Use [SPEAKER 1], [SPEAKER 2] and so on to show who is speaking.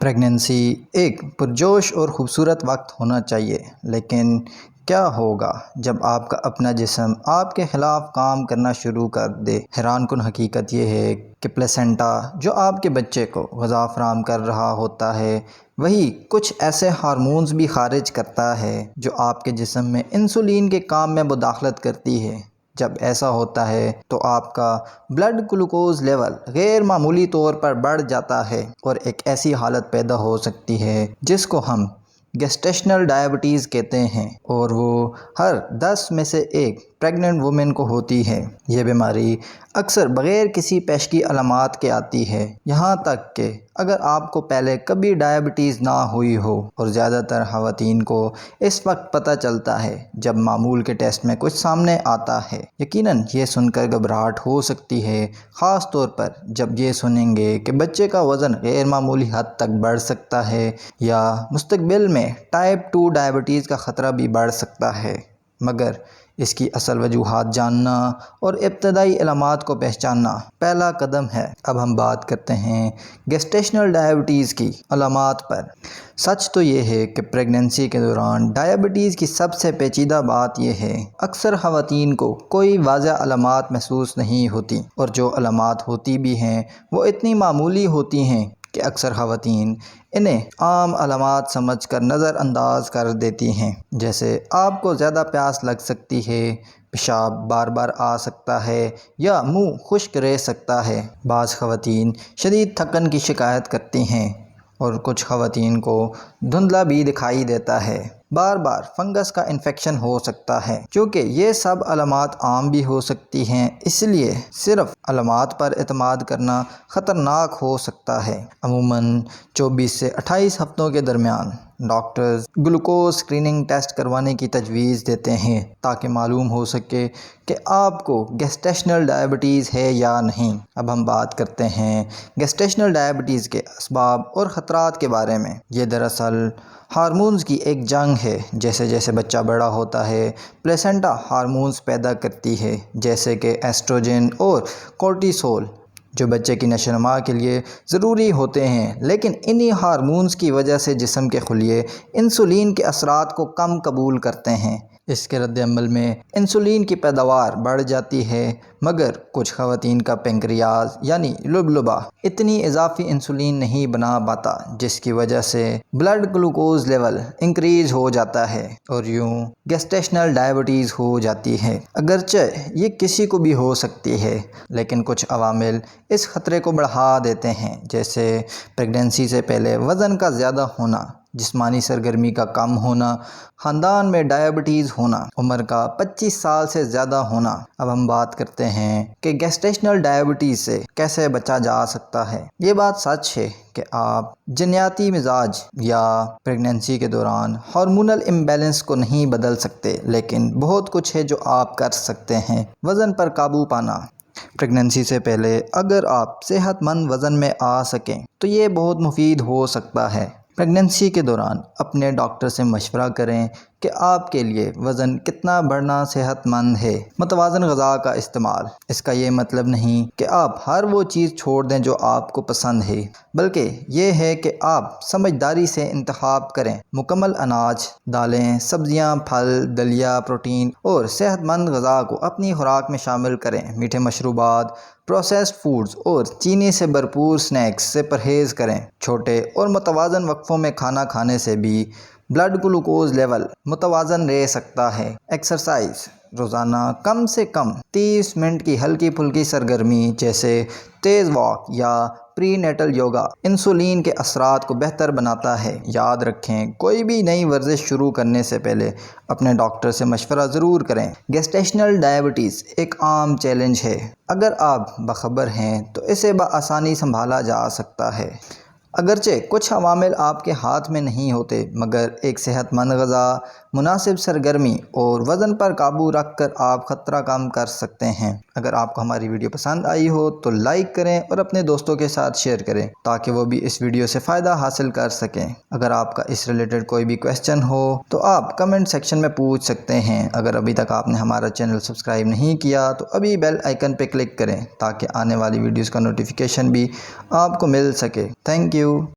[SPEAKER 1] Pregnancy ایک پرجوش اور خوبصورت وقت ہونا چاہیے، لیکن کیا ہوگا جب آپ کا اپنا جسم آپ کے خلاف کام کرنا شروع کر دے؟ حیران کن حقیقت یہ ہے کہ پلیسنٹا جو آپ کے بچے کو غذا فراہم کر رہا ہوتا ہے، وہی کچھ ایسے ہارمونز بھی خارج کرتا ہے جو آپ کے جسم میں انسولین کے کام میں مداخلت کرتی ہے۔ جب ایسا ہوتا ہے تو آپ کا بلڈ گلوکوز لیول غیر معمولی طور پر بڑھ جاتا ہے اور ایک ایسی حالت پیدا ہو سکتی ہے جس کو ہم گیسٹیشنل ڈائبٹیز کہتے ہیں، اور وہ ہر 10 میں سے ایک پریگننٹ وومن کو ہوتی ہے۔ یہ بیماری اکثر بغیر کسی پیشگی علامات کے آتی ہے، یہاں تک کہ اگر آپ کو پہلے کبھی ڈائبٹیز نہ ہوئی ہو، اور زیادہ تر خواتین کو اس وقت پتہ چلتا ہے جب معمول کے ٹیسٹ میں کچھ سامنے آتا ہے۔ یقیناً یہ سن کر گھبراہٹ ہو سکتی ہے، خاص طور پر جب یہ سنیں گے کہ بچے کا وزن غیر معمولی حد تک بڑھ سکتا ہے یا مستقبل میں ٹائپ 2 ڈائبٹیز کا خطرہ بھی بڑھ سکتا ہے۔ مگر اس کی اصل وجوہات جاننا اور ابتدائی علامات کو پہچاننا پہلا قدم ہے۔ اب ہم بات کرتے ہیں گیسٹیشنل ڈائبٹیز کی علامات پر۔ سچ تو یہ ہے کہ پریگنینسی کے دوران ڈائبٹیز کی سب سے پیچیدہ بات یہ ہے، اکثر خواتین کو کوئی واضح علامات محسوس نہیں ہوتی، اور جو علامات ہوتی بھی ہیں وہ اتنی معمولی ہوتی ہیں کہ اکثر خواتین انہیں عام علامات سمجھ کر نظر انداز کر دیتی ہیں، جیسے آپ کو زیادہ پیاس لگ سکتی ہے، پیشاب بار بار آ سکتا ہے، یا منہ خشک رہ سکتا ہے۔ بعض خواتین شدید تھکن کی شکایت کرتی ہیں، اور کچھ خواتین کو دھندلا بھی دکھائی دیتا ہے۔ بار بار فنگس کا انفیکشن ہو سکتا ہے۔ چونکہ یہ سب علامات عام بھی ہو سکتی ہیں، اس لیے صرف علامات پر اعتماد کرنا خطرناک ہو سکتا ہے۔ عموماً 24 سے 28 ہفتوں کے درمیان ڈاکٹرز گلوکوز اسکریننگ ٹیسٹ کروانے کی تجویز دیتے ہیں تاکہ معلوم ہو سکے کہ آپ کو گیسٹیشنل ڈائبٹیز ہے یا نہیں۔ اب ہم بات کرتے ہیں گیسٹیشنل ڈائبٹیز کے اسباب اور خطرات کے بارے میں۔ یہ دراصل ہارمونز کی ایک جنگ ہے۔ جیسے جیسے بچہ بڑا ہوتا ہے، پلیسنٹا ہارمونز پیدا کرتی ہے، جیسے کہ ایسٹروجن اور کورٹیسول، جو بچے کی نشو و نما کے لیے ضروری ہوتے ہیں، لیکن انہی ہارمونز کی وجہ سے جسم کے خلیے انسولین کے اثرات کو کم قبول کرتے ہیں۔ اس کے رد عمل میں انسولین کی پیداوار بڑھ جاتی ہے، مگر کچھ خواتین کا پنکریاز یعنی لبلبہ اتنی اضافی انسولین نہیں بنا پاتا، جس کی وجہ سے بلڈ گلوکوز لیول انکریز ہو جاتا ہے، اور یوں گیسٹیشنل ڈائبٹیز ہو جاتی ہے۔ اگرچہ یہ کسی کو بھی ہو سکتی ہے، لیکن کچھ عوامل اس خطرے کو بڑھا دیتے ہیں، جیسے پریگنینسی سے پہلے وزن کا زیادہ ہونا، جسمانی سرگرمی کا کم ہونا، خاندان میں ڈائبٹیز ہونا، عمر کا 25 سال سے زیادہ ہونا۔ اب ہم بات کرتے ہیں کہ گیسٹیشنل ڈائبٹیز سے کیسے بچا جا سکتا ہے۔ یہ بات سچ ہے کہ آپ جنیاتی مزاج یا پریگنینسی کے دوران ہارمونل امبیلنس کو نہیں بدل سکتے، لیکن بہت کچھ ہے جو آپ کر سکتے ہیں۔ وزن پر قابو پانا۔ پریگنینسی سے پہلے اگر آپ صحت مند وزن میں آ سکیں تو یہ بہت مفید ہو سکتا ہے۔ پریگنینسی کے دوران اپنے ڈاکٹر سے مشورہ کریں کہ آپ کے لیے وزن کتنا بڑھنا صحت مند ہے۔ متوازن غذا کا استعمال۔ اس کا یہ مطلب نہیں کہ آپ ہر وہ چیز چھوڑ دیں جو آپ کو پسند ہے، بلکہ یہ ہے کہ آپ سمجھداری سے انتخاب کریں۔ مکمل اناج، دالیں، سبزیاں، پھل، دلیہ، پروٹین اور صحت مند غذا کو اپنی خوراک میں شامل کریں۔ میٹھے مشروبات، پروسیسڈ فوڈز اور چینی سے بھرپور سنیکس سے پرہیز کریں۔ چھوٹے اور متوازن وقفوں میں کھانا کھانے سے بھی بلڈ گلوکوز لیول متوازن رہ سکتا ہے۔ ایکسرسائز۔ روزانہ کم سے کم 30 منٹ کی ہلکی پھلکی سرگرمی جیسے تیز واک یا پری نیٹل یوگا انسولین کے اثرات کو بہتر بناتا ہے۔ یاد رکھیں، کوئی بھی نئی ورزش شروع کرنے سے پہلے اپنے ڈاکٹر سے مشورہ ضرور کریں۔ گیسٹیشنل ڈائبٹیز ایک عام چیلنج ہے۔ اگر آپ باخبر ہیں تو اسے بآسانی سنبھالا جا سکتا ہے۔ اگرچہ کچھ عوامل آپ کے ہاتھ میں نہیں ہوتے، مگر ایک صحت مند غذا، مناسب سرگرمی اور وزن پر قابو رکھ کر آپ خطرہ کم کر سکتے ہیں۔ اگر آپ کو ہماری ویڈیو پسند آئی ہو تو لائک کریں اور اپنے دوستوں کے ساتھ شیئر کریں تاکہ وہ بھی اس ویڈیو سے فائدہ حاصل کر سکیں۔ اگر آپ کا اس ریلیٹڈ کوئی بھی کویسچن ہو تو آپ کمنٹ سیکشن میں پوچھ سکتے ہیں۔ اگر ابھی تک آپ نے ہمارا چینل سبسکرائب نہیں کیا تو ابھی بیل آئیکن پہ کلک کریں تاکہ آنے والی ویڈیوز کا نوٹیفیکیشن بھی آپ کو مل سکے۔ Thank you.